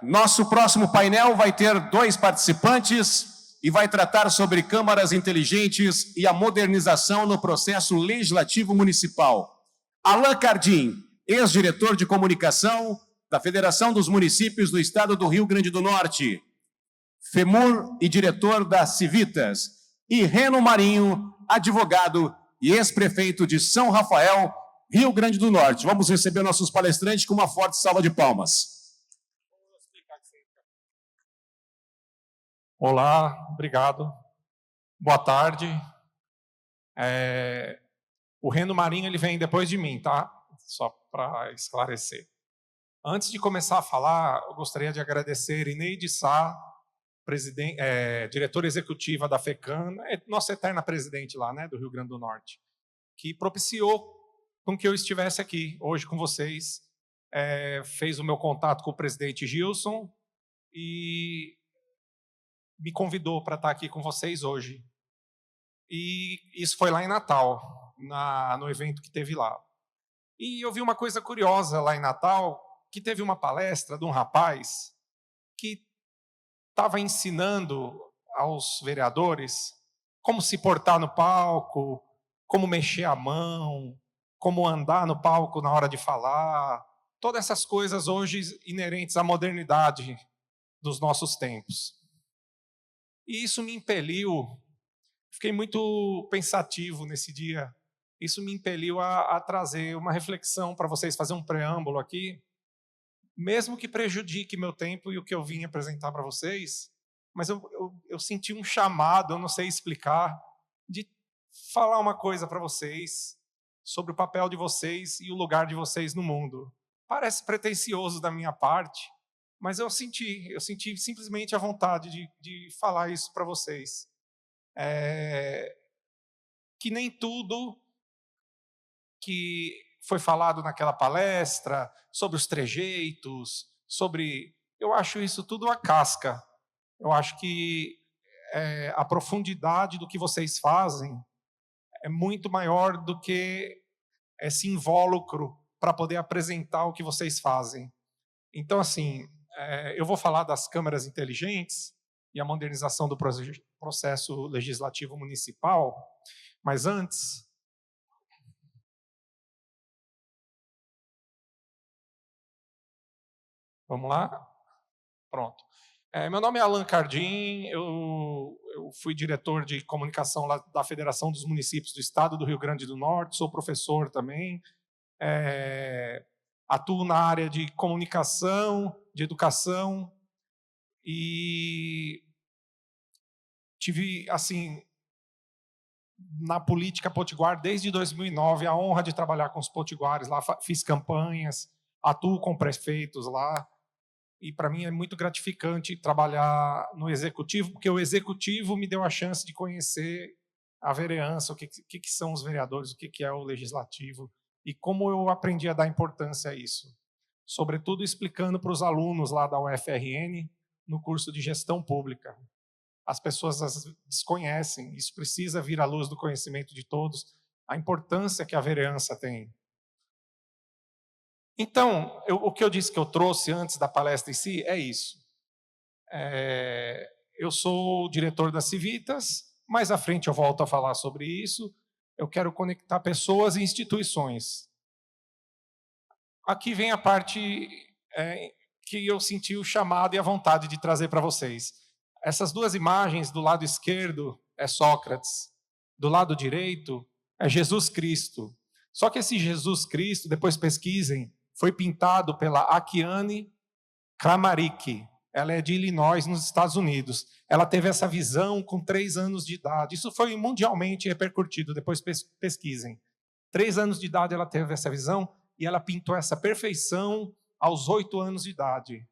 Nosso próximo painel vai ter 2 participantes e vai tratar sobre câmaras inteligentes e a modernização no processo legislativo municipal. Alan Cardim, ex-diretor de comunicação da Federação dos Municípios do Estado do Rio Grande do Norte, FEMUR e diretor da Civitas, e Reno Marinho, advogado e ex-prefeito de São Rafael, Rio Grande do Norte. Vamos receber nossos palestrantes com uma forte salva de palmas. Olá, obrigado. Boa tarde. O Reno Marinho ele vem depois de mim, tá? Só para esclarecer. Antes de começar a falar, eu gostaria de agradecer Ineide Sá, diretora executiva da FECAN, nossa eterna presidente lá, né, do Rio Grande do Norte, que propiciou com que eu estivesse aqui hoje com vocês, fez o meu contato com o presidente Gilson e me convidou para estar aqui com vocês hoje. E isso foi lá em Natal, no evento que teve lá. E eu vi uma coisa curiosa lá em Natal, que teve uma palestra de um rapaz que estava ensinando aos vereadores como se portar no palco, como mexer a mão, como andar no palco na hora de falar, todas essas coisas hoje inerentes à modernidade dos nossos tempos. E isso me impeliu, fiquei muito pensativo nesse dia, isso me impeliu a trazer uma reflexão para vocês, fazer um preâmbulo aqui, mesmo que prejudique meu tempo e o que eu vim apresentar para vocês, mas eu senti um chamado, eu não sei explicar, de falar uma coisa para vocês sobre o papel de vocês e o lugar de vocês no mundo. Parece pretensioso da minha parte, mas eu senti simplesmente a vontade de falar isso para vocês. Que nem tudo que foi falado naquela palestra, sobre os trejeitos, eu acho isso tudo a casca. Eu acho que a profundidade do que vocês fazem é muito maior do que esse invólucro para poder apresentar o que vocês fazem. Então, assim, eu vou falar das câmaras inteligentes e a modernização do processo legislativo municipal, mas antes... Vamos lá? Pronto. Meu nome é Alan Cardim, eu fui diretor de comunicação lá da Federação dos Municípios do Estado do Rio Grande do Norte, sou professor também, atuo na área de comunicação, de educação, e tive, assim, na política potiguar desde 2009, a honra de trabalhar com os potiguares lá, fiz campanhas, atuo com prefeitos lá, e para mim é muito gratificante trabalhar no executivo, porque o executivo me deu a chance de conhecer a vereança, o que são os vereadores, o que é o legislativo, e como eu aprendi a dar importância a isso. Sobretudo explicando para os alunos lá da UFRN, no curso de gestão pública. As pessoas desconhecem, isso precisa vir à luz do conhecimento de todos, a importância que a vereança tem. Então, o que eu disse que eu trouxe antes da palestra em si é isso. Eu sou o diretor da Civitas, mais à frente eu volto a falar sobre isso. Eu quero conectar pessoas e instituições. Aqui vem a parte que eu senti o chamado e a vontade de trazer para vocês. Essas duas imagens, do lado esquerdo é Sócrates, do lado direito é Jesus Cristo. Só que esse Jesus Cristo, depois pesquisem, foi pintado pela Akiane Kramaric. Ela é de Illinois, nos Estados Unidos. Ela teve essa visão com 3 anos de idade. Isso foi mundialmente repercutido, depois pesquisem. 3 anos de idade ela teve essa visão e ela pintou essa perfeição aos 8 anos de idade.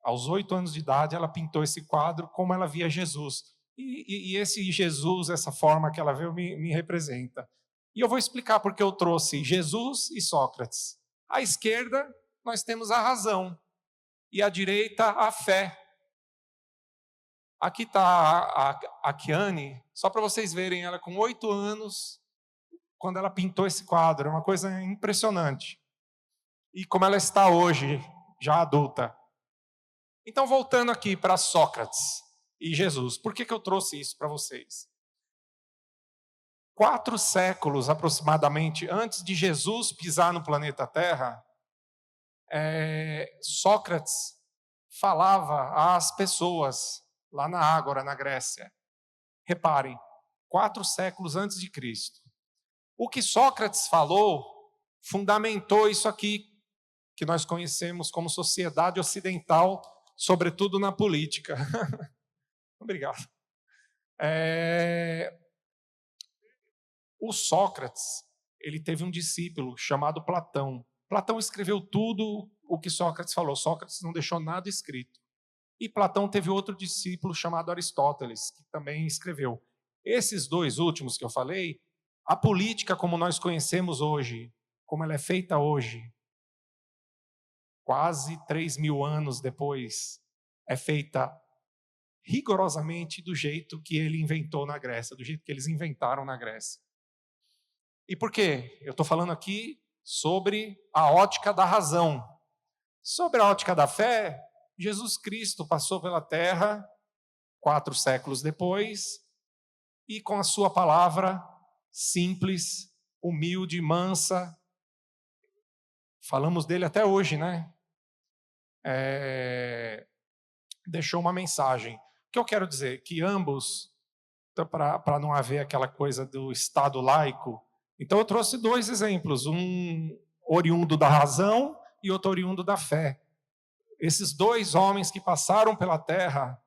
Aos 8 anos de idade ela pintou esse quadro como ela via Jesus. E esse Jesus, essa forma que ela viu, me representa. E eu vou explicar porque eu trouxe Jesus e Sócrates. À esquerda, nós temos a razão, e à direita, a fé. Aqui está a Kiane, só para vocês verem, ela com 8 anos, quando ela pintou esse quadro, é uma coisa impressionante. E como ela está hoje, já adulta. Então, voltando aqui para Sócrates e Jesus, por que eu trouxe isso para vocês? 4 séculos aproximadamente antes de Jesus pisar no planeta Terra, Sócrates falava às pessoas lá na Ágora, na Grécia. Reparem, 4 séculos antes de Cristo. O que Sócrates falou fundamentou isso aqui que nós conhecemos como sociedade ocidental, sobretudo na política. Obrigado. O Sócrates, ele teve um discípulo chamado Platão. Platão escreveu tudo o que Sócrates falou. Sócrates não deixou nada escrito. E Platão teve outro discípulo chamado Aristóteles, que também escreveu. Esses 2 últimos que eu falei, a política como nós conhecemos hoje, como ela é feita hoje, quase 3.000 anos depois, é feita rigorosamente do jeito que ele inventou na Grécia, do jeito que eles inventaram na Grécia. E por quê? Eu estou falando aqui sobre a ótica da razão. Sobre a ótica da fé, Jesus Cristo passou pela terra 4 séculos depois e com a sua palavra simples, humilde, mansa, falamos dele até hoje, né? Deixou uma mensagem. O que eu quero dizer? Que ambos, para não haver aquela coisa do Estado laico, então eu trouxe 2 exemplos, um oriundo da razão e outro oriundo da fé. Esses 2 homens que passaram pela terra,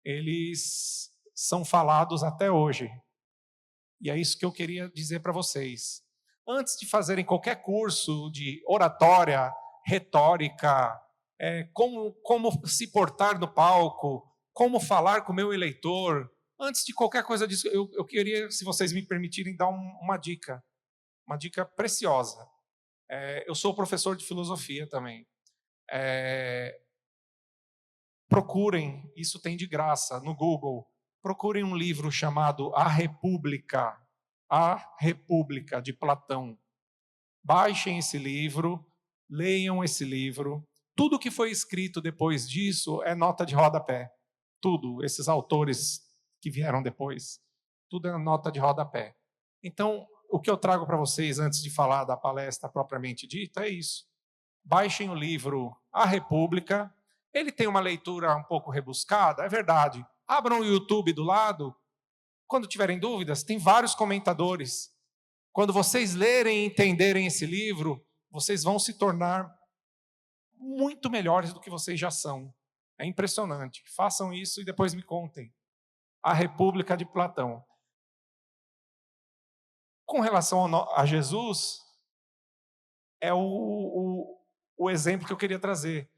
eles são falados até hoje. E é isso que eu queria dizer para vocês. Antes de fazerem qualquer curso de oratória, retórica, como se portar no palco, como falar com o meu eleitor, antes de qualquer coisa disso, eu queria, se vocês me permitirem, dar uma dica preciosa. Eu sou professor de filosofia também. Procurem, isso tem de graça, no Google, procurem um livro chamado A República, de Platão. Baixem esse livro, leiam esse livro. Tudo que foi escrito depois disso é nota de rodapé. Tudo, esses autores que vieram depois, tudo é nota de rodapé. Então, o que eu trago para vocês antes de falar da palestra propriamente dita é isso. Baixem o livro A República. Ele tem uma leitura um pouco rebuscada, é verdade. Abram o YouTube do lado. Quando tiverem dúvidas, tem vários comentadores. Quando vocês lerem e entenderem esse livro, vocês vão se tornar muito melhores do que vocês já são. É impressionante. Façam isso e depois me contem. A República de Platão. Com relação a Jesus, é o exemplo que eu queria trazer.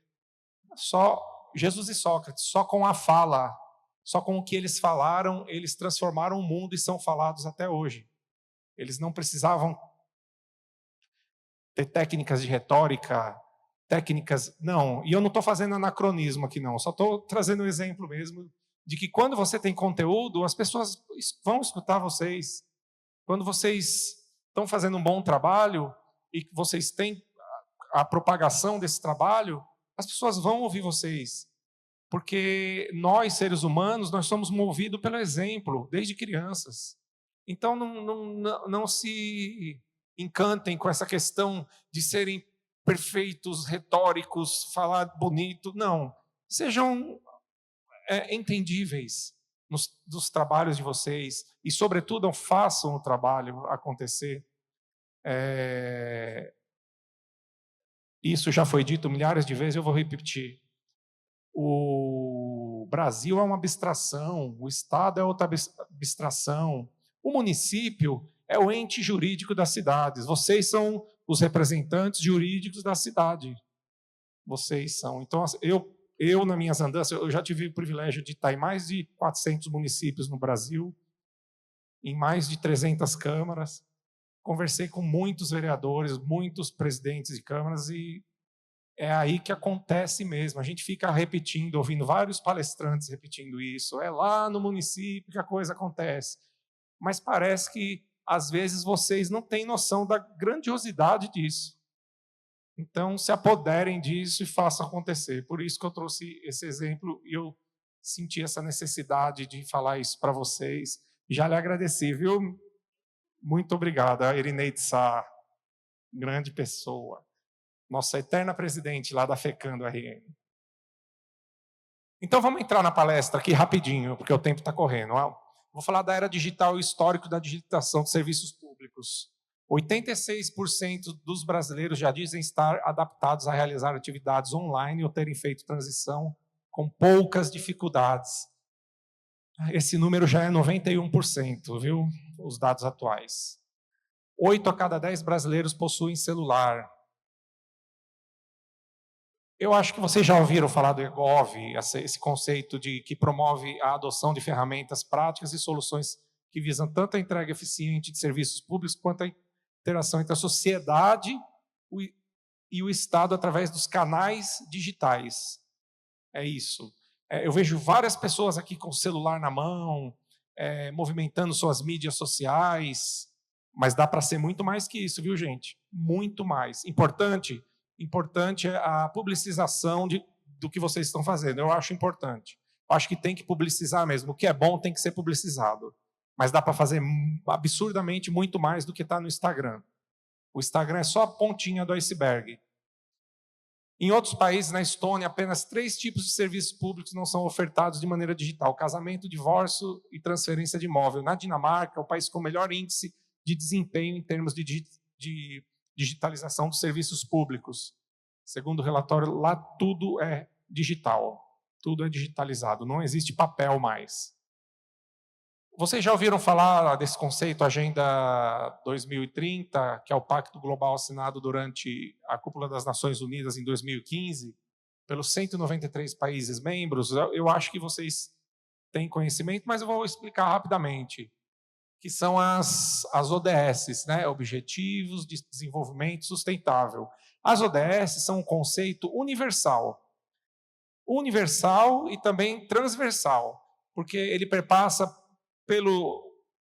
Só Jesus e Sócrates, só com a fala, só com o que eles falaram, eles transformaram o mundo e são falados até hoje. Eles não precisavam ter técnicas de retórica, não. E eu não estou fazendo anacronismo aqui, não. Só estou trazendo um exemplo mesmo de que quando você tem conteúdo, as pessoas vão escutar vocês. Quando vocês estão fazendo um bom trabalho e vocês têm a propagação desse trabalho, as pessoas vão ouvir vocês. Porque nós, seres humanos, nós somos movidos pelo exemplo, desde crianças. Então, não se encantem com essa questão de serem perfeitos, retóricos, falar bonito. Não. Sejam entendíveis dos trabalhos de vocês e, sobretudo, façam o trabalho acontecer. Isso já foi dito milhares de vezes, eu vou repetir. O Brasil é uma abstração, o Estado é outra abstração, o município é o ente jurídico das cidades, vocês são os representantes jurídicos da cidade. Vocês são. Então, eu nas minhas andanças, eu já tive o privilégio de estar em mais de 400 municípios no Brasil, em mais de 300 câmaras, conversei com muitos vereadores, muitos presidentes de câmaras e é aí que acontece mesmo. A gente fica repetindo, ouvindo vários palestrantes repetindo isso. É lá no município que a coisa acontece. Mas parece que, às vezes, vocês não têm noção da grandiosidade disso. Então, se apoderem disso e façam acontecer. Por isso que eu trouxe esse exemplo e eu senti essa necessidade de falar isso para vocês. Já lhe agradeci, viu? Muito obrigado, a Irineide Sá, grande pessoa. Nossa eterna presidente lá da FECANDO RN. Então, vamos entrar na palestra aqui rapidinho, porque o tempo está correndo. Vou falar da era digital e o histórico da digitalização de serviços públicos. 86% dos brasileiros já dizem estar adaptados a realizar atividades online ou terem feito transição com poucas dificuldades. Esse número já é 91%, viu? Os dados atuais. 8 a cada 10 brasileiros possuem celular. Eu acho que vocês já ouviram falar do eGov, esse conceito que promove a adoção de ferramentas práticas e soluções que visam tanto a entrega eficiente de serviços públicos quanto a interação entre a sociedade e o Estado através dos canais digitais. É isso. Eu vejo várias pessoas aqui com o celular na mão, movimentando suas mídias sociais, mas dá para ser muito mais que isso, viu, gente? Muito mais. Importante é a publicização do que vocês estão fazendo. Eu acho importante. Eu acho que tem que publicizar mesmo. O que é bom tem que ser publicizado. Mas dá para fazer absurdamente muito mais do que está no Instagram. O Instagram é só a pontinha do iceberg. Em outros países, na Estônia, apenas 3 tipos de serviços públicos não são ofertados de maneira digital: casamento, divórcio e transferência de imóvel. Na Dinamarca, é o país com o melhor índice de desempenho em termos de digitalização dos serviços públicos. Segundo o relatório, lá tudo é digital, tudo é digitalizado, não existe papel mais. Vocês já ouviram falar desse conceito, Agenda 2030, que é o Pacto Global assinado durante a Cúpula das Nações Unidas em 2015, pelos 193 países membros? Eu acho que vocês têm conhecimento, mas eu vou explicar rapidamente, que são as ODS, né? Objetivos de Desenvolvimento Sustentável. As ODS são um conceito universal e também transversal, porque ele perpassa pelo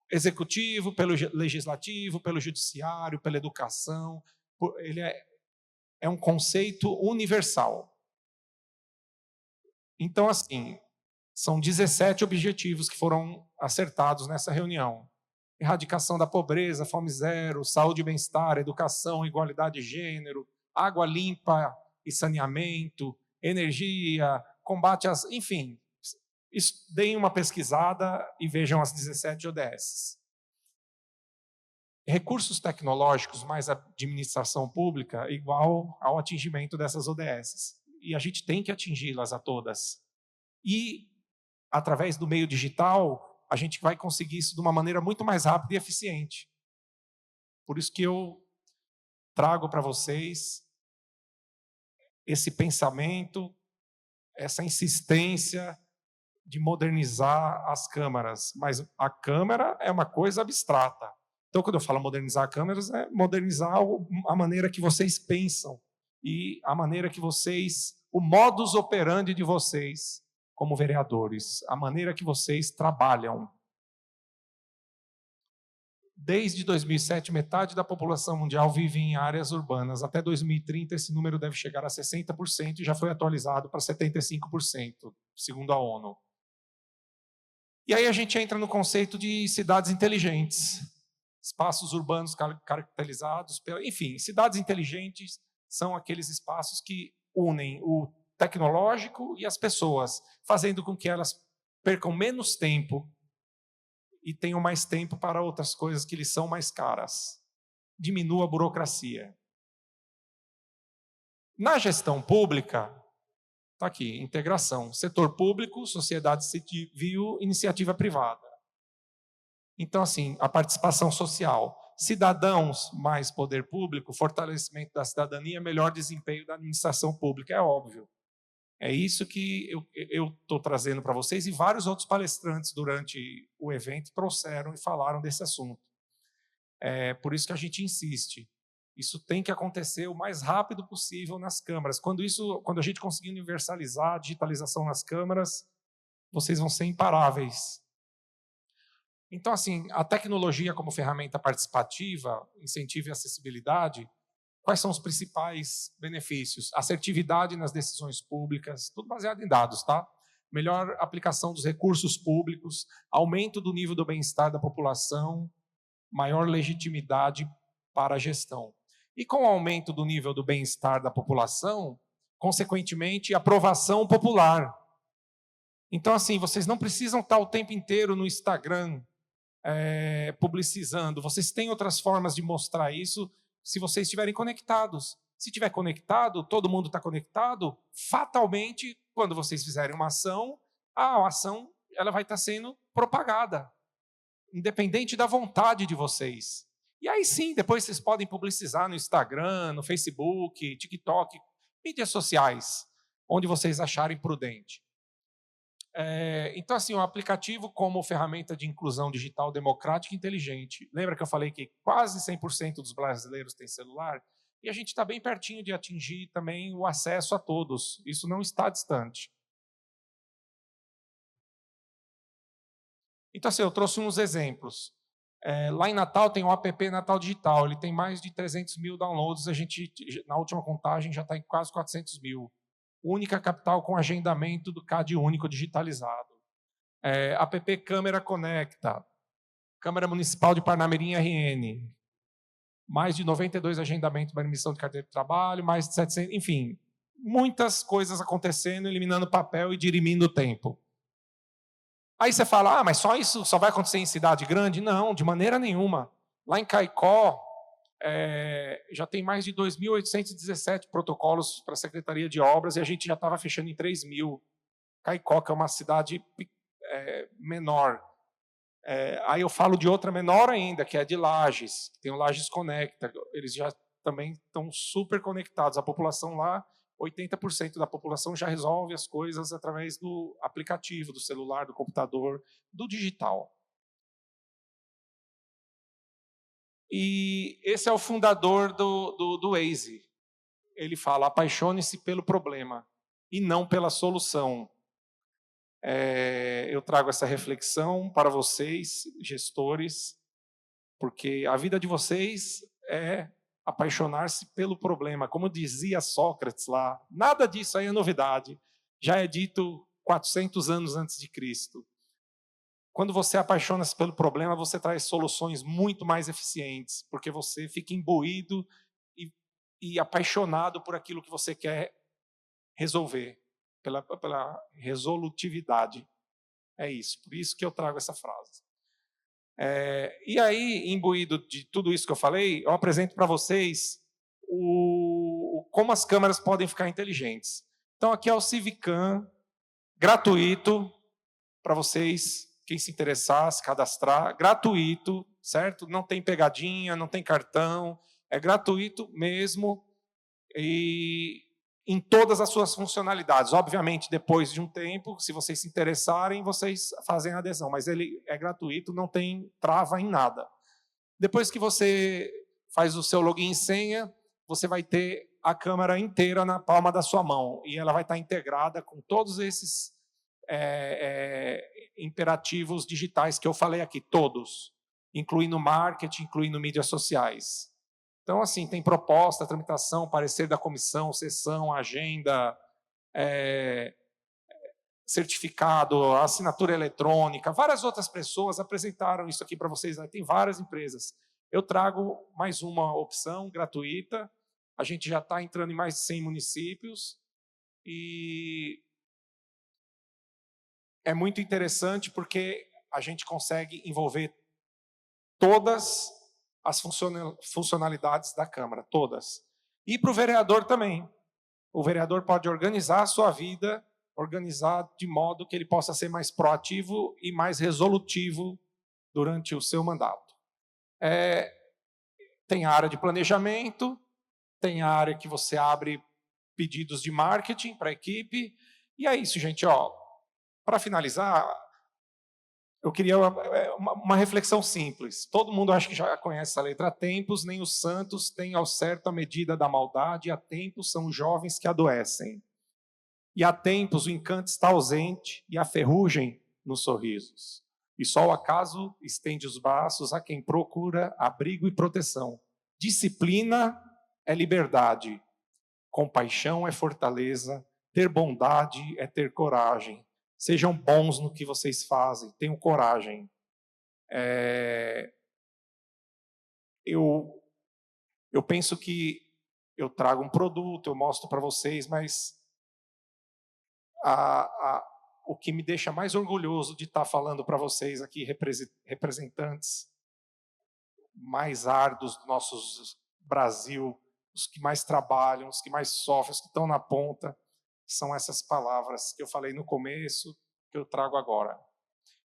executivo, pelo legislativo, pelo judiciário, pela educação. Ele é um conceito universal. Então, assim, são 17 objetivos que foram acertados nessa reunião: erradicação da pobreza, fome zero, saúde e bem-estar, educação, igualdade de gênero, água limpa e saneamento, energia, combate às... Enfim, deem uma pesquisada e vejam as 17 ODS. Recursos tecnológicos mais administração pública igual ao atingimento dessas ODS. E a gente tem que atingi-las a todas. E, através do meio digital, a gente vai conseguir isso de uma maneira muito mais rápida e eficiente. Por isso que eu trago para vocês esse pensamento, essa insistência de modernizar as câmaras. Mas a câmara é uma coisa abstrata. Então, quando eu falo modernizar câmeras, é modernizar a maneira que vocês pensam e a maneira que vocês, o modus operandi de vocês como vereadores, a maneira que vocês trabalham. Desde 2007, metade da população mundial vive em áreas urbanas. Até 2030, esse número deve chegar a 60% e já foi atualizado para 75%, segundo a ONU. E aí a gente entra no conceito de cidades inteligentes, espaços urbanos caracterizados pela... Enfim, cidades inteligentes são aqueles espaços que unem o tecnológico e as pessoas, fazendo com que elas percam menos tempo e tenham mais tempo para outras coisas que lhes são mais caras. Diminua a burocracia. Na gestão pública, está aqui, integração, setor público, sociedade civil, iniciativa privada. Então, assim, a participação social. Cidadãos mais poder público, fortalecimento da cidadania, melhor desempenho da administração pública, é óbvio. É isso que eu estou trazendo para vocês, e vários outros palestrantes durante o evento trouxeram e falaram desse assunto. Por isso que a gente insiste. Isso tem que acontecer o mais rápido possível nas câmaras. Quando a gente conseguir universalizar a digitalização nas câmaras, vocês vão ser imparáveis. Então, assim, a tecnologia como ferramenta participativa, incentivo e acessibilidade, Quais são os principais benefícios? Assertividade nas decisões públicas, tudo baseado em dados, tá? Melhor aplicação dos recursos públicos, aumento do nível do bem-estar da população, maior legitimidade para a gestão. E com o aumento do nível do bem-estar da população, consequentemente, aprovação popular. Então, assim, vocês não precisam estar o tempo inteiro no Instagram publicizando. Vocês têm outras formas de mostrar isso se vocês estiverem conectados. Se estiver conectado, todo mundo está conectado, fatalmente, quando vocês fizerem uma ação, a ação ela vai estar sendo propagada, independente da vontade de vocês. E aí sim, depois vocês podem publicizar no Instagram, no Facebook, TikTok, mídias sociais, onde vocês acharem prudente. Então, assim, o aplicativo como ferramenta de inclusão digital democrática e inteligente. Lembra que eu falei que quase 100% dos brasileiros têm celular? E a gente está bem pertinho de atingir também o acesso a todos. Isso não está distante. Então, assim, eu trouxe uns exemplos. Lá em Natal tem o app Natal Digital. Ele tem mais de 300 mil downloads. A gente, na última contagem, já está em quase 400 mil. Única capital com agendamento do CAD único digitalizado. App Câmera Conecta. Câmara Municipal de Parnamirim RN. Mais de 92 agendamentos para emissão de carteira de trabalho, mais de 700, enfim, muitas coisas acontecendo, eliminando papel e dirimindo o tempo. Aí você fala, mas só isso só vai acontecer em cidade grande? Não, de maneira nenhuma. Lá em Caicó, já tem mais de 2.817 protocolos para a Secretaria de Obras e a gente já estava fechando em 3.000. Caicó, que é uma cidade menor. Aí eu falo de outra menor ainda, que é de Lages, tem o Lages Conecta. Eles já também estão super conectados. A população lá, 80% da população já resolve as coisas através do aplicativo, do celular, do computador, do digital. E esse é o fundador do Waze. Ele fala, apaixone-se pelo problema e não pela solução. Eu trago essa reflexão para vocês, gestores, porque a vida de vocês é apaixonar-se pelo problema. Como dizia Sócrates lá, nada disso aí é novidade. Já é dito 400 anos antes de Cristo. Quando você apaixona-se pelo problema, você traz soluções muito mais eficientes, porque você fica imbuído e apaixonado por aquilo que você quer resolver, pela resolutividade. É isso, por isso que eu trago essa frase. E aí, imbuído de tudo isso que eu falei, eu apresento para vocês como as câmeras podem ficar inteligentes. Então, aqui é o Civicam, gratuito, para vocês, quem se interessar, se cadastrar, gratuito, certo? Não tem pegadinha, não tem cartão, é gratuito mesmo, e em todas as suas funcionalidades. Obviamente, depois de um tempo, se vocês se interessarem, vocês fazem a adesão, mas ele é gratuito, não tem trava em nada. Depois que você faz o seu login e senha, você vai ter a câmera inteira na palma da sua mão, e ela vai estar integrada com todos esses imperativos digitais que eu falei aqui, todos, incluindo marketing, incluindo mídias sociais. Então, assim, tem proposta, tramitação, parecer da comissão, sessão, agenda, certificado, assinatura eletrônica. Várias outras pessoas apresentaram isso aqui para vocês, né? Tem várias empresas. Eu trago mais uma opção gratuita. A gente já está entrando em mais de 100 municípios e é muito interessante porque a gente consegue envolver todas as funcionalidades da Câmara, todas. E para o vereador também. O vereador pode organizar a sua vida, organizar de modo que ele possa ser mais proativo e mais resolutivo durante o seu mandato. Tem a área de planejamento, tem a área que você abre pedidos de marketing para a equipe, e é isso, gente. Para finalizar, eu queria uma reflexão simples. Todo mundo acho que já conhece essa letra. Há tempos, nem os santos têm ao certo a medida da maldade, há tempos são os jovens que adoecem. E há tempos o encanto está ausente e a ferrugem nos sorrisos. E só o acaso estende os braços a quem procura abrigo e proteção. Disciplina é liberdade. Compaixão é fortaleza. Ter bondade é ter coragem. Sejam bons no que vocês fazem. Tenham coragem. Eu penso que eu trago um produto, eu mostro para vocês, mas o que me deixa mais orgulhoso de estar falando para vocês aqui, representantes mais árduos do nosso Brasil, os que mais trabalham, os que mais sofrem, os que estão na ponta, são essas palavras que eu falei no começo, que eu trago agora.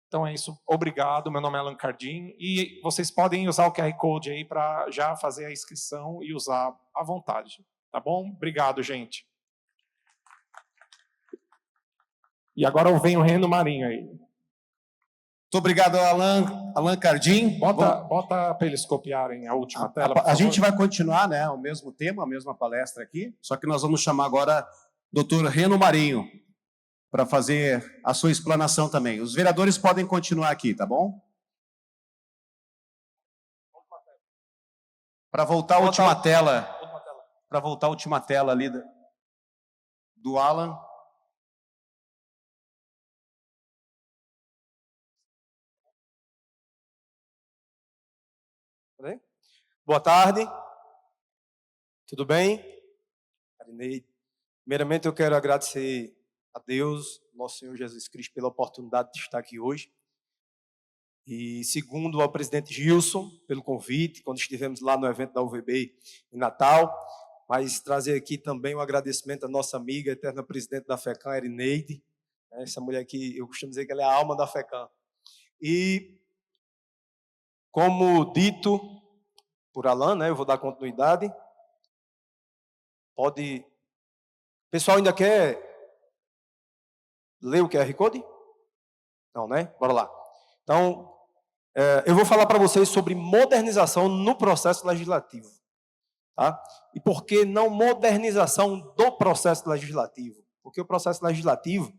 Então é isso, obrigado, meu nome é Alan Cardim, e vocês podem usar o QR Code aí para já fazer a inscrição e usar à vontade, tá bom? Obrigado, gente. E agora vem o Reno Marinho aí. Muito obrigado, Alan Cardim. Bota para eles copiarem a última tela. A gente vai continuar, né, o mesmo tema, a mesma palestra aqui, só que nós vamos chamar agora o Dr. Reno Marinho para fazer a sua explanação também. Os vereadores podem continuar aqui, tá bom? Para voltar a última tela. Para voltar a última tela ali do Alan. Boa tarde. Tudo bem? Primeiramente eu quero agradecer a Deus, nosso Senhor Jesus Cristo, pela oportunidade de estar aqui hoje. E segundo ao presidente Gilson, pelo convite, quando estivemos lá no evento da UVB em Natal. Mas trazer aqui também um agradecimento à nossa amiga, eterna presidente da FECAM, Erineide. Essa mulher que eu costumo dizer que ela é a alma da FECAM. E, como dito por Alan, né, eu vou dar continuidade. Pode... O pessoal ainda quer ler o QR Code? Não, né? Bora lá. Então, eu vou falar para vocês sobre modernização no processo legislativo. Tá? E por que não modernização do processo legislativo? Porque o processo legislativo,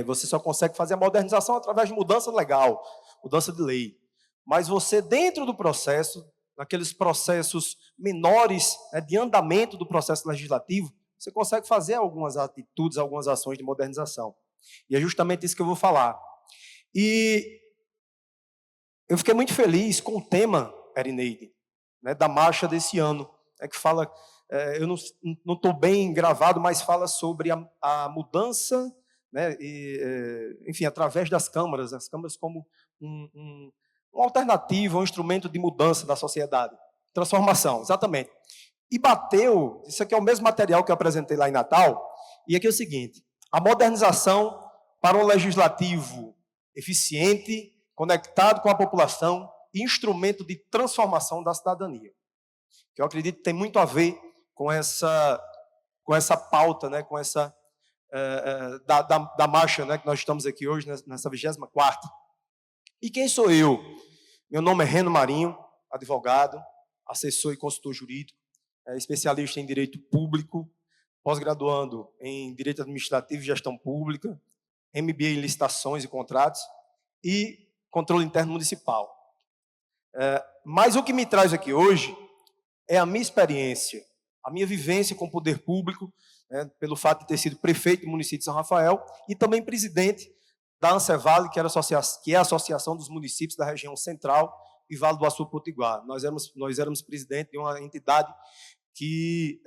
você só consegue fazer a modernização através de mudança legal, mudança de lei. Mas você, dentro do processo, naqueles processos menores, de andamento do processo legislativo, você consegue fazer algumas atitudes, algumas ações de modernização. E é justamente isso que eu vou falar. E eu fiquei muito feliz com o tema, Erineide, né, da marcha desse ano, que fala, eu não estou bem gravado, mas fala sobre a mudança, né, enfim, através das câmaras, as câmaras como uma alternativa, um instrumento de mudança da sociedade. Transformação, exatamente. E bateu, isso aqui é o mesmo material que eu apresentei lá em Natal, e aqui é o seguinte: a modernização para um legislativo eficiente, conectado com a população, e instrumento de transformação da cidadania. Que eu acredito que tem muito a ver com essa pauta, né, com essa da marcha, né, que nós estamos aqui hoje, nessa 24ª. E quem sou eu? Meu nome é Reno Marinho, advogado, assessor e consultor jurídico, especialista em direito público, pós-graduando em direito administrativo e gestão pública, MBA em licitações e contratos e controle interno municipal. Mas o que me traz aqui hoje é a minha experiência, a minha vivência com o poder público, né, pelo fato de ter sido prefeito do município de São Rafael e também presidente da Ancevale, que é a Associação dos Municípios da Região Central e Vale do Açu-Potiguar. Nós éramos presidente de uma entidade que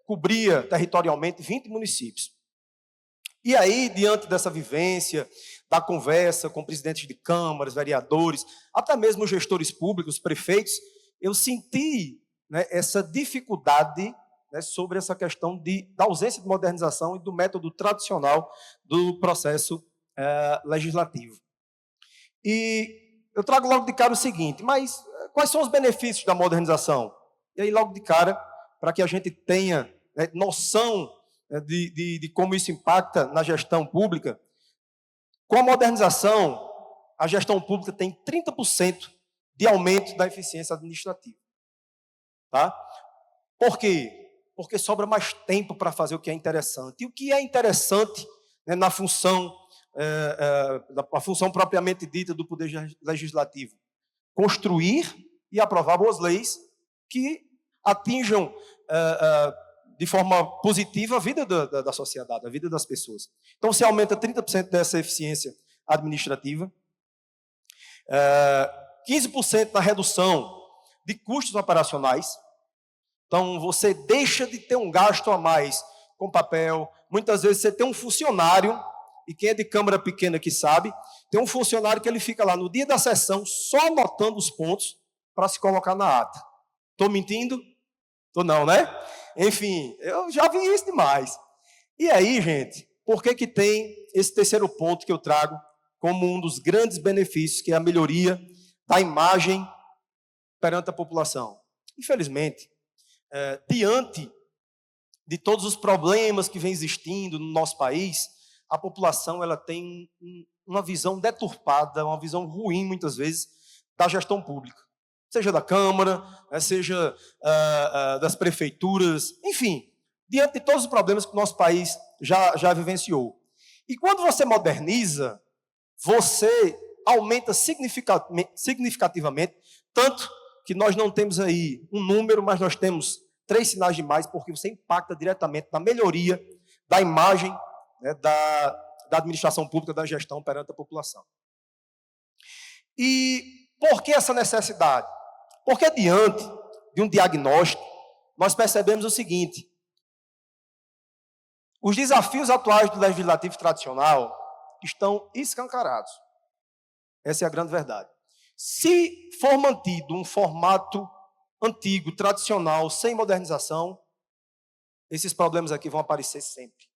cobria territorialmente 20 municípios. E aí, diante dessa vivência, da conversa com presidentes de câmaras, vereadores, até mesmo gestores públicos, prefeitos, eu senti, né, essa dificuldade, né, sobre essa questão da ausência de modernização e do método tradicional do processo legislativo. E eu trago logo de cara o seguinte: mas quais são os benefícios da modernização? E aí, logo de cara, para que a gente tenha, né, noção de como isso impacta na gestão pública, com a modernização, a gestão pública tem 30% de aumento da eficiência administrativa. Tá? Por quê? Porque sobra mais tempo para fazer o que é interessante. E o que é interessante, né, na função, a função propriamente dita do Poder Legislativo? Construir e aprovar boas leis que atinjam de forma positiva a vida da sociedade, a vida das pessoas. Então, você aumenta 30% dessa eficiência administrativa, 15% na redução de custos operacionais. Então, você deixa de ter um gasto a mais com papel. Muitas vezes você tem um funcionário, e quem é de câmara pequena que sabe, tem um funcionário que ele fica lá no dia da sessão só anotando os pontos para se colocar na ata. Estou mentindo? Estou não, né? Enfim, eu já vi isso demais. E aí, gente, por que tem esse terceiro ponto que eu trago como um dos grandes benefícios, que é a melhoria da imagem perante a população? Infelizmente, diante de todos os problemas que vem existindo no nosso país, a população ela tem uma visão deturpada, uma visão ruim, muitas vezes, da gestão pública. Seja da Câmara, seja das prefeituras, enfim, diante de todos os problemas que o nosso país já vivenciou. E quando você moderniza, você aumenta significativamente, tanto que nós não temos aí um número, mas nós temos 3 sinais de mais, porque você impacta diretamente na melhoria da imagem, né, da administração pública, da gestão perante a população. E por que essa necessidade? Porque diante de um diagnóstico, nós percebemos o seguinte: os desafios atuais do legislativo tradicional estão escancarados. Essa é a grande verdade. Se for mantido um formato antigo, tradicional, sem modernização, esses problemas aqui vão aparecer sempre.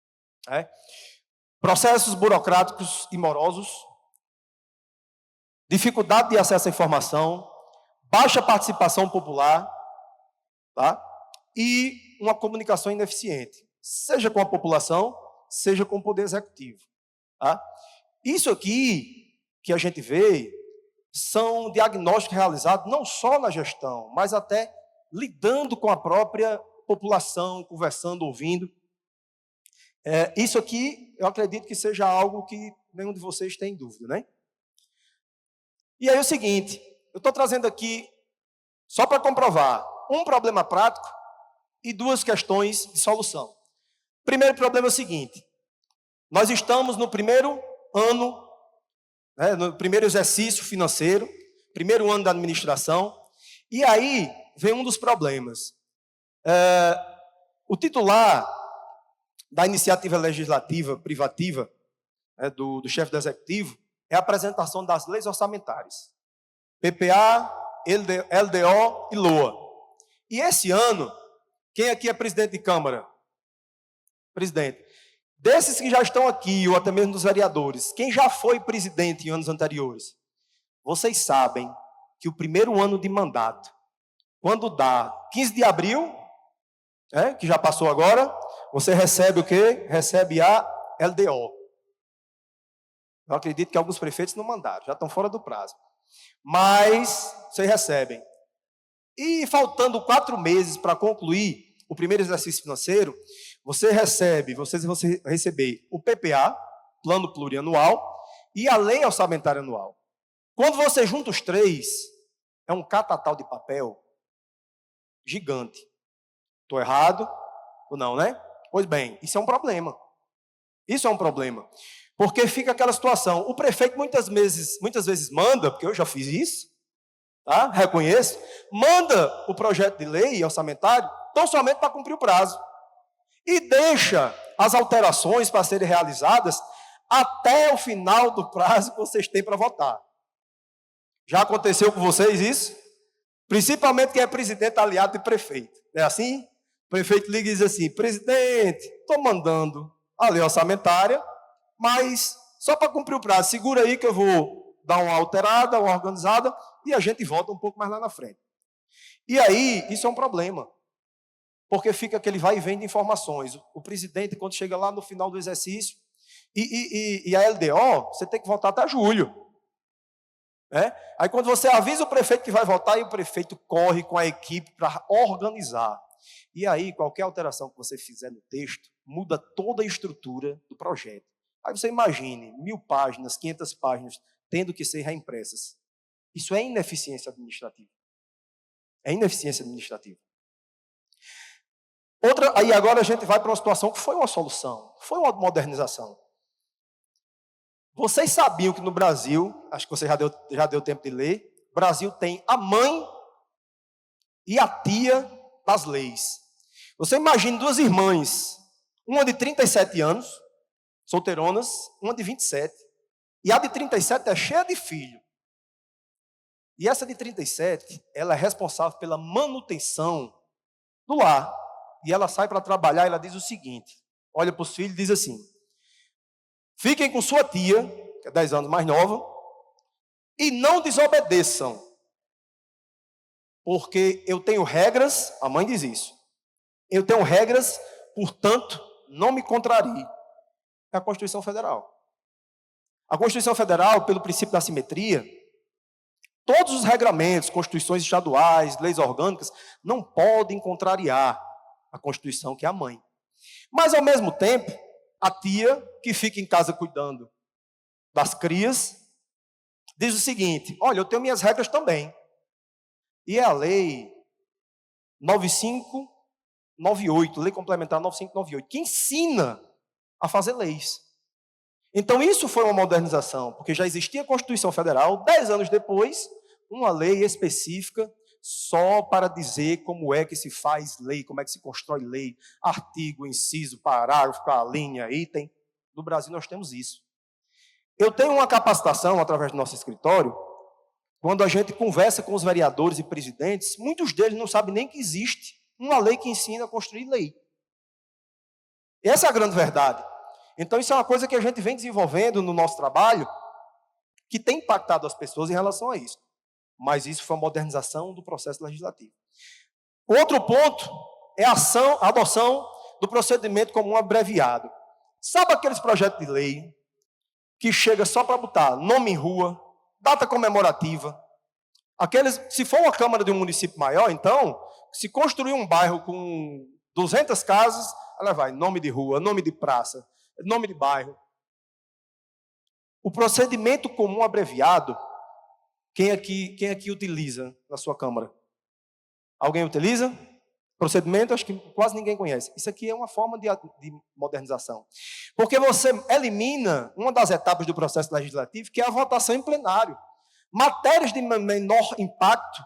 Processos burocráticos e morosos, dificuldade de acesso à informação, baixa participação popular, tá? E uma comunicação ineficiente, seja com a população, seja com o poder executivo. Tá? Isso aqui que a gente vê são diagnósticos realizados não só na gestão, mas até lidando com a própria população, conversando, ouvindo. Isso aqui, eu acredito que seja algo que nenhum de vocês tem dúvida, né? E aí é o seguinte, eu estou trazendo aqui, só para comprovar, um problema prático e 2 questões de solução. Primeiro problema é o seguinte: nós estamos no primeiro ano, no primeiro exercício financeiro, primeiro ano da administração, e aí vem um dos problemas. O titular da iniciativa legislativa privativa, do chefe do executivo, é a apresentação das leis orçamentárias. PPA, LDO e LOA. E esse ano, quem aqui é presidente de Câmara? Presidente. Desses que já estão aqui, ou até mesmo dos vereadores, quem já foi presidente em anos anteriores? Vocês sabem que o primeiro ano de mandato, quando dá 15 de abril, que já passou agora, você recebe o quê? Recebe a LDO. Eu acredito que alguns prefeitos não mandaram, já estão fora do prazo. Mas vocês recebem. E faltando 4 meses para concluir o primeiro exercício financeiro, vocês vão receber o PPA, Plano Plurianual, e a Lei Orçamentária Anual. Quando você junta os 3, é um catatal de papel gigante. Estou errado ou não, né? Pois bem, isso é um problema. Isso é um problema. Porque fica aquela situação, o prefeito muitas vezes manda, porque eu já fiz isso, tá? Reconheço, manda o projeto de lei orçamentário tão somente para cumprir o prazo. E deixa as alterações para serem realizadas até o final do prazo que vocês têm para votar. Já aconteceu com vocês isso? Principalmente quem é presidente aliado de prefeito. É assim? O prefeito liga e diz assim: presidente, estou mandando a lei orçamentária, mas só para cumprir o prazo, segura aí que eu vou dar uma alterada, uma organizada, e a gente volta um pouco mais lá na frente. E aí, isso é um problema, porque fica aquele vai e vem de informações. O presidente, quando chega lá no final do exercício, e a LDO, você tem que votar até julho. Aí quando você avisa o prefeito que vai votar, e o prefeito corre com a equipe para organizar. E aí, qualquer alteração que você fizer no texto, muda toda a estrutura do projeto. Aí você imagine 1000 páginas, 500 páginas, tendo que ser reimpressas. Isso é ineficiência administrativa. É ineficiência administrativa. Aí agora a gente vai para uma situação que foi uma solução, foi uma modernização. Vocês sabiam que no Brasil, acho que você já deu tempo de ler, o Brasil tem a mãe e a tia das leis. Você imagina duas irmãs, uma de 37 anos, solteironas, uma de 27, e a de 37 é cheia de filho. E essa de 37, ela é responsável pela manutenção do lar. E ela sai para trabalhar e ela diz o seguinte, olha para os filhos e diz assim, fiquem com sua tia, que é 10 anos mais nova, e não desobedeçam, porque eu tenho regras, a mãe diz isso, eu tenho regras, portanto, não me contrarie. É a Constituição Federal. A Constituição Federal, pelo princípio da simetria, todos os regramentos, constituições estaduais, leis orgânicas, não podem contrariar a Constituição, que é a mãe. Mas, ao mesmo tempo, a tia, que fica em casa cuidando das crias, diz o seguinte, olha, eu tenho minhas regras também. E é a lei 9598, lei complementar 9598, que ensina a fazer leis. Então, isso foi uma modernização, porque já existia a Constituição Federal, 10 anos depois, uma lei específica só para dizer como é que se faz lei, como é que se constrói lei, artigo, inciso, parágrafo, linha, item. No Brasil nós temos isso. Eu tenho uma capacitação através do nosso escritório, quando a gente conversa com os vereadores e presidentes, muitos deles não sabem nem que existe uma lei que ensina a construir lei. Essa é a grande verdade. Então isso é uma coisa que a gente vem desenvolvendo no nosso trabalho, que tem impactado as pessoas em relação a isso. Mas isso foi a modernização do processo legislativo. Outro ponto é a adoção do procedimento comum abreviado. Sabe aqueles projetos de lei que chega só para botar nome em rua, data comemorativa? Se for uma Câmara de um município maior, então, se construir um bairro com 200 casas, ela vai nome de rua, nome de praça, nome de bairro. O procedimento comum abreviado, quem aqui utiliza na sua Câmara? Alguém utiliza? Procedimento, acho que quase ninguém conhece. Isso aqui é uma forma de modernização. Porque você elimina uma das etapas do processo legislativo, que é a votação em plenário. Matérias de menor impacto,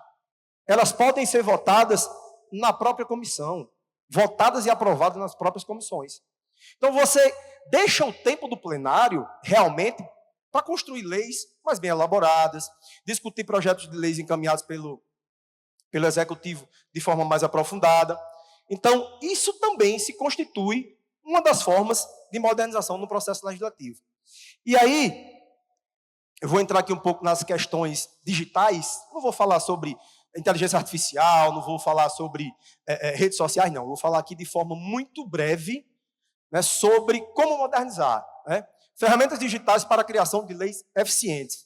elas podem ser votadas na própria comissão, votadas e aprovadas nas próprias comissões. Então você deixa o tempo do plenário realmente para construir leis mais bem elaboradas, discutir projetos de leis encaminhados pelo Executivo de forma mais aprofundada. Então, isso também se constitui uma das formas de modernização no processo legislativo. E aí, eu vou entrar aqui um pouco nas questões digitais, não vou falar sobre inteligência artificial, não vou falar sobre redes sociais, não. Eu vou falar aqui de forma muito breve, né, sobre como modernizar. Né? Ferramentas digitais para a criação de leis eficientes.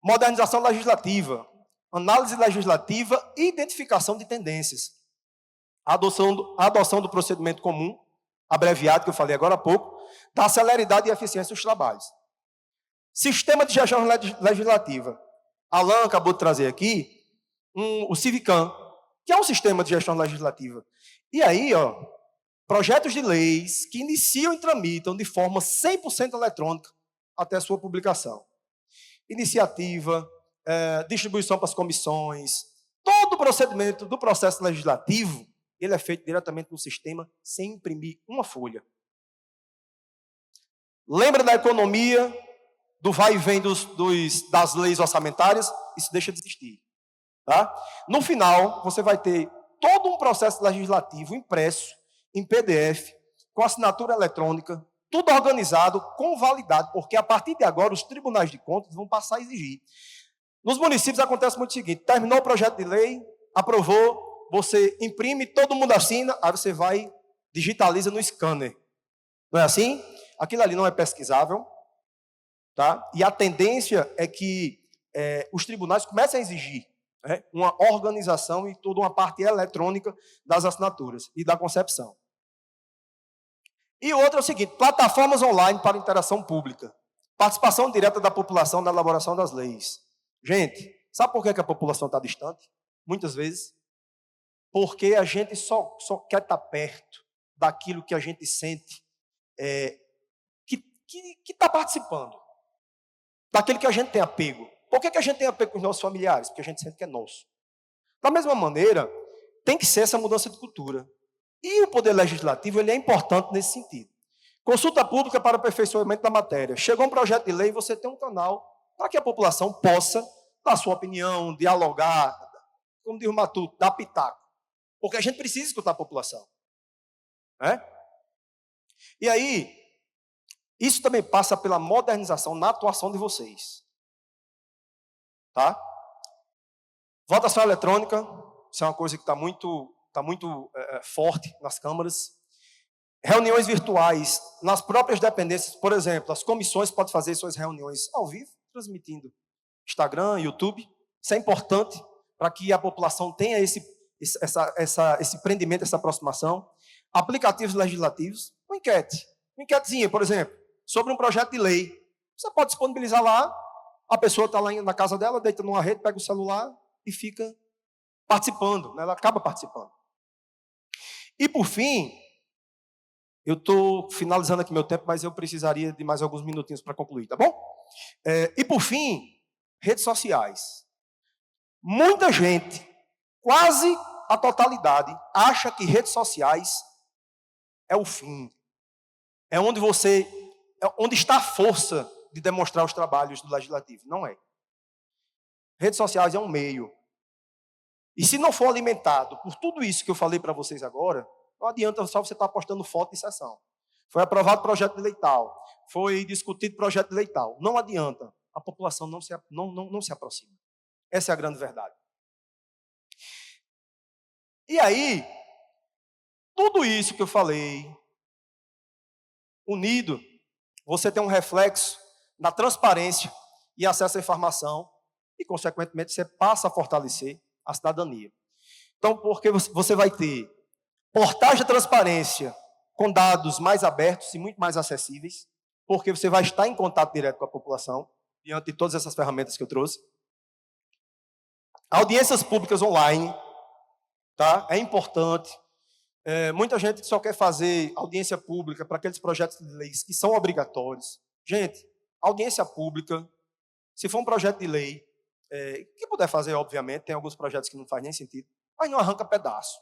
Modernização legislativa, análise legislativa e identificação de tendências. A adoção do procedimento comum, abreviado, que eu falei agora há pouco, da celeridade e eficiência dos trabalhos. Sistema de gestão legislativa. Alan acabou de trazer aqui o Civicam, que é um sistema de gestão legislativa. E aí, projetos de leis que iniciam e tramitam de forma 100% eletrônica até a sua publicação. Iniciativa, distribuição para as comissões, todo o procedimento do processo legislativo, ele é feito diretamente no sistema, sem imprimir uma folha. Lembra da economia, do vai e vem das leis orçamentárias? Isso deixa de existir. Tá? No final, você vai ter todo um processo legislativo impresso, em PDF, com assinatura eletrônica, tudo organizado, com validade, porque a partir de agora os tribunais de contas vão passar a exigir. Nos municípios acontece muito o seguinte, terminou o projeto de lei, aprovou, você imprime, todo mundo assina, aí você vai, digitaliza no scanner. Não é assim? Aquilo ali não é pesquisável, tá? E a tendência é que os tribunais comecem a exigir uma organização e toda uma parte eletrônica das assinaturas e da concepção. E outra é o seguinte, plataformas online para interação pública. Participação direta da população na elaboração das leis. Gente, sabe por que a população está distante? Muitas vezes. porque a gente só quer estar perto daquilo que a gente sente que está participando, daquele que a gente tem apego. Por que a gente tem apego com os nossos familiares? Porque a gente sente que é nosso. Da mesma maneira, tem que ser essa mudança de cultura. E o Poder Legislativo ele é importante nesse sentido. Consulta pública para aperfeiçoamento da matéria. Chegou um projeto de lei, você tem um canal para que a população possa dar sua opinião, dialogar, como diz o Matuto, dar pitaco. Porque a gente precisa escutar a população. Né? E aí, isso também passa pela modernização na atuação de vocês. Tá? Votação eletrônica, isso é uma coisa que está muito forte nas câmaras. Reuniões virtuais nas próprias dependências, por exemplo, as comissões podem fazer suas reuniões ao vivo, transmitindo Instagram, YouTube. Isso é importante para que a população tenha esse prendimento, essa aproximação. Aplicativos legislativos, uma enquetezinha, por exemplo, sobre um projeto de lei. Você pode disponibilizar lá, a pessoa está lá na casa dela, deita numa rede, pega o celular e fica participando, né? Ela acaba participando. E por fim, eu estou finalizando aqui meu tempo, mas eu precisaria de mais alguns minutinhos para concluir, tá bom? E por fim, redes sociais. Muita gente, quase a totalidade, acha que redes sociais é o fim. É onde está a força de demonstrar os trabalhos do Legislativo. Não é. Redes sociais é um meio. E se não for alimentado por tudo isso que eu falei para vocês agora, não adianta só você estar postando foto de sessão. Foi aprovado projeto de lei tal, foi discutido projeto de lei tal. Não adianta. A população não se aproxima. Essa é a grande verdade. E aí, tudo isso que eu falei, unido, você tem um reflexo na transparência e acesso à informação e, consequentemente, você passa a fortalecer a cidadania. Então, porque você vai ter portais de transparência com dados mais abertos e muito mais acessíveis, porque você vai estar em contato direto com a população, diante de todas essas ferramentas que eu trouxe. Audiências públicas online, tá? É importante. Muita gente só quer fazer audiência pública para aqueles projetos de leis que são obrigatórios. Gente, audiência pública, se for um projeto de lei, que puder fazer, obviamente, tem alguns projetos que não faz nem sentido, mas não arranca pedaço.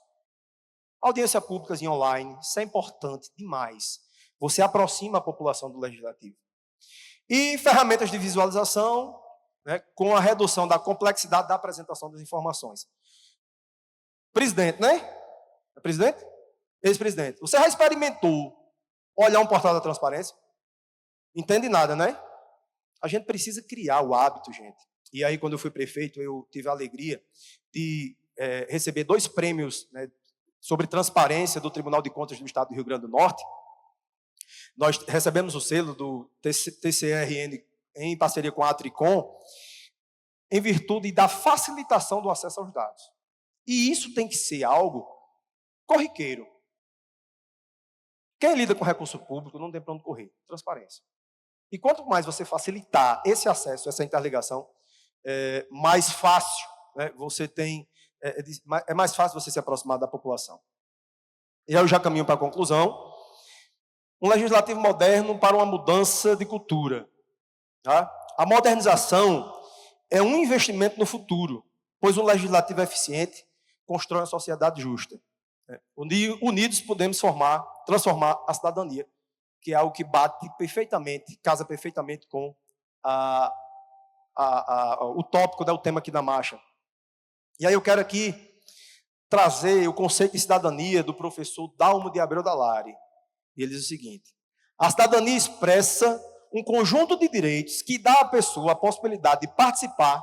Audiência pública em online, isso é importante demais. Você aproxima a população do Legislativo. E ferramentas de visualização, né, com a redução da complexidade da apresentação das informações. Presidente, né? É presidente? Ex-presidente. Você já experimentou olhar um portal da transparência? Entende nada, né? A gente precisa criar o hábito, gente. E aí, quando eu fui prefeito, eu tive a alegria de receber 2 prêmios, né, sobre transparência do Tribunal de Contas do Estado do Rio Grande do Norte. Nós recebemos o selo do TCRN em parceria com a Tricom, em virtude da facilitação do acesso aos dados. E isso tem que ser algo corriqueiro. Quem lida com recurso público não tem para onde correr. Transparência. E quanto mais você facilitar esse acesso, essa interligação, mais fácil, né, você tem, é mais fácil você se aproximar da população. E aí eu já caminho para a conclusão. Um legislativo moderno para uma mudança de cultura. Tá? A modernização é um investimento no futuro, pois um legislativo eficiente constrói uma sociedade justa. Unidos podemos transformar a cidadania, que é algo que bate perfeitamente, casa perfeitamente com o tópico, né, o tema aqui da marcha. E aí eu quero aqui trazer o conceito de cidadania do professor Dalmo de Abreu Dallari. E ele diz o seguinte: a cidadania expressa um conjunto de direitos que dá à pessoa a possibilidade de participar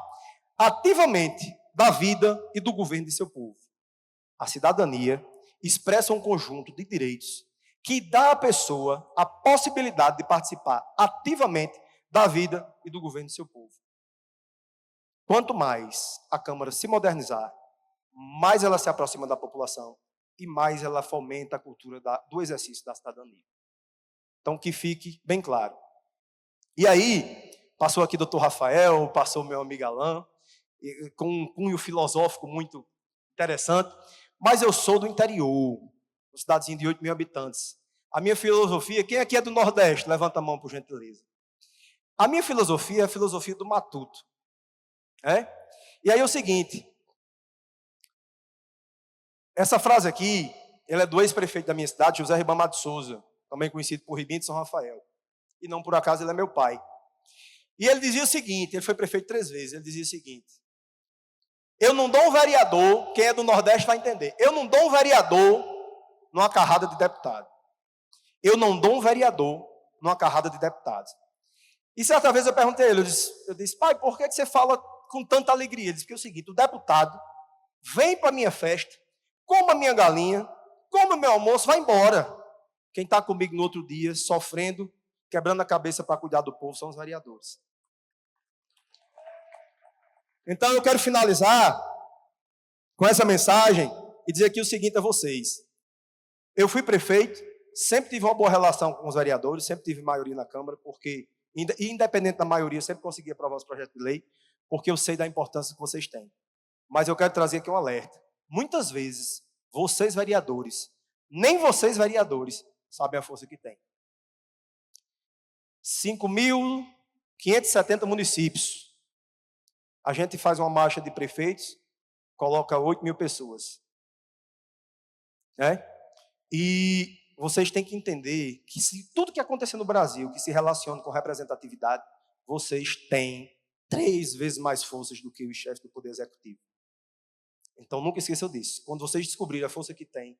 ativamente da vida e do governo de seu povo. A cidadania expressa um conjunto de direitos que dá à pessoa a possibilidade de participar ativamente da vida e do governo de seu povo. Quanto mais a Câmara se modernizar, mais ela se aproxima da população e mais ela fomenta a cultura do exercício da cidadania. Então, que fique bem claro. E aí, passou aqui o doutor Rafael, passou o meu amigo Alain, com um cunho filosófico muito interessante, mas eu sou do interior, uma cidadezinha de 8 mil habitantes. A minha filosofia, quem aqui é do Nordeste? Levanta a mão, por gentileza. A minha filosofia é a filosofia do matuto. E aí é o seguinte, essa frase aqui, ela é do ex-prefeito da minha cidade, José Ribamar de Souza, também conhecido por Ribinho de São Rafael. E não por acaso ele é meu pai. E ele dizia o seguinte, ele foi prefeito 3 vezes, ele dizia o seguinte: eu não dou um vereador, quem é do Nordeste vai entender, eu não dou um vereador numa carrada de deputado. Eu não dou um vereador numa carrada de deputados. E certa vez eu perguntei a ele, eu disse, pai, por que você fala com tanta alegria? Ele disse que é o seguinte, o deputado vem para a minha festa, come a minha galinha, come o meu almoço, vai embora. Quem está comigo no outro dia, sofrendo, quebrando a cabeça para cuidar do povo, são os vereadores. Então eu quero finalizar com essa mensagem e dizer aqui o seguinte a vocês. Eu fui prefeito, sempre tive uma boa relação com os vereadores, sempre tive maioria na Câmara, porque, independente da maioria, sempre consegui aprovar os projetos de lei, porque eu sei da importância que vocês têm. Mas eu quero trazer aqui um alerta. Muitas vezes, vocês vereadores, nem vocês vereadores, sabem a força que tem. 5.570 municípios. A gente faz uma marcha de prefeitos, coloca 8 mil pessoas. E vocês têm que entender que se tudo que acontecer no Brasil, que se relaciona com representatividade, vocês têm 3 vezes mais forças do que os chefes do Poder Executivo. Então nunca esqueçam disso. Quando vocês descobrirem a força que tem,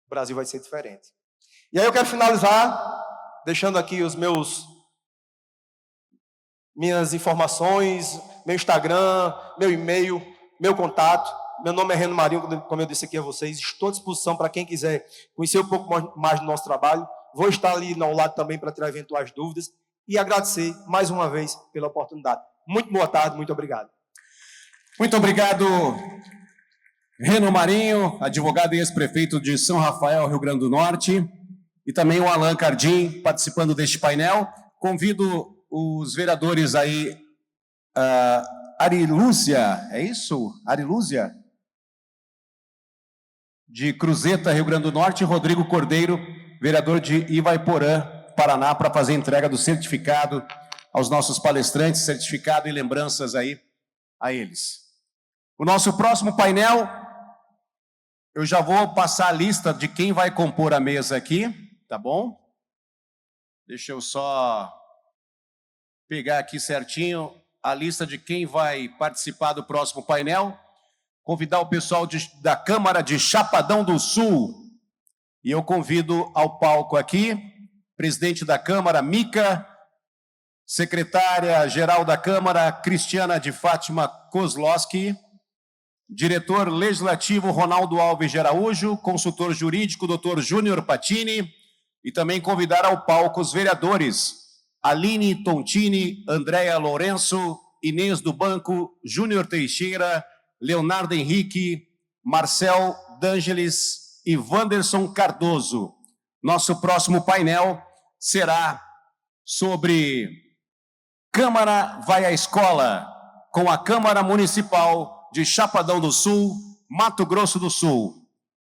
o Brasil vai ser diferente. E aí eu quero finalizar deixando aqui minhas informações, meu Instagram, meu e-mail, meu contato. Meu nome é Reno Marinho, como eu disse aqui a vocês. Estou à disposição para quem quiser conhecer um pouco mais do nosso trabalho. Vou estar ali ao lado também para tirar eventuais dúvidas. E agradecer mais uma vez pela oportunidade. Muito boa tarde, muito obrigado. Muito obrigado, Reno Marinho, advogado e ex-prefeito de São Rafael, Rio Grande do Norte. E também o Alan Cardim, participando deste painel. Convido os vereadores aí, Arilúcia, é isso? Arilúcia? De Cruzeta, Rio Grande do Norte, Rodrigo Cordeiro, vereador de Ivaiporã, Paraná, para fazer a entrega do certificado aos nossos palestrantes, certificado e lembranças aí a eles. O nosso próximo painel, eu já vou passar a lista de quem vai compor a mesa aqui, tá bom? Deixa eu só pegar aqui certinho a lista de quem vai participar do próximo painel. Convidar o pessoal da Câmara de Chapadão do Sul. E eu convido ao palco aqui, presidente da Câmara, Mica, secretária-geral da Câmara, Cristiana de Fátima Kozlowski, diretor legislativo, Ronaldo Alves de Araújo, consultor jurídico, Dr. Júnior Patini, e também convidar ao palco os vereadores, Aline Tontini, Andréa Lourenço, Inês do Banco, Júnior Teixeira, Leonardo Henrique, Marcel D'Angelis e Wanderson Cardoso. Nosso próximo painel será sobre Câmara vai à Escola, com a Câmara Municipal de Chapadão do Sul, Mato Grosso do Sul.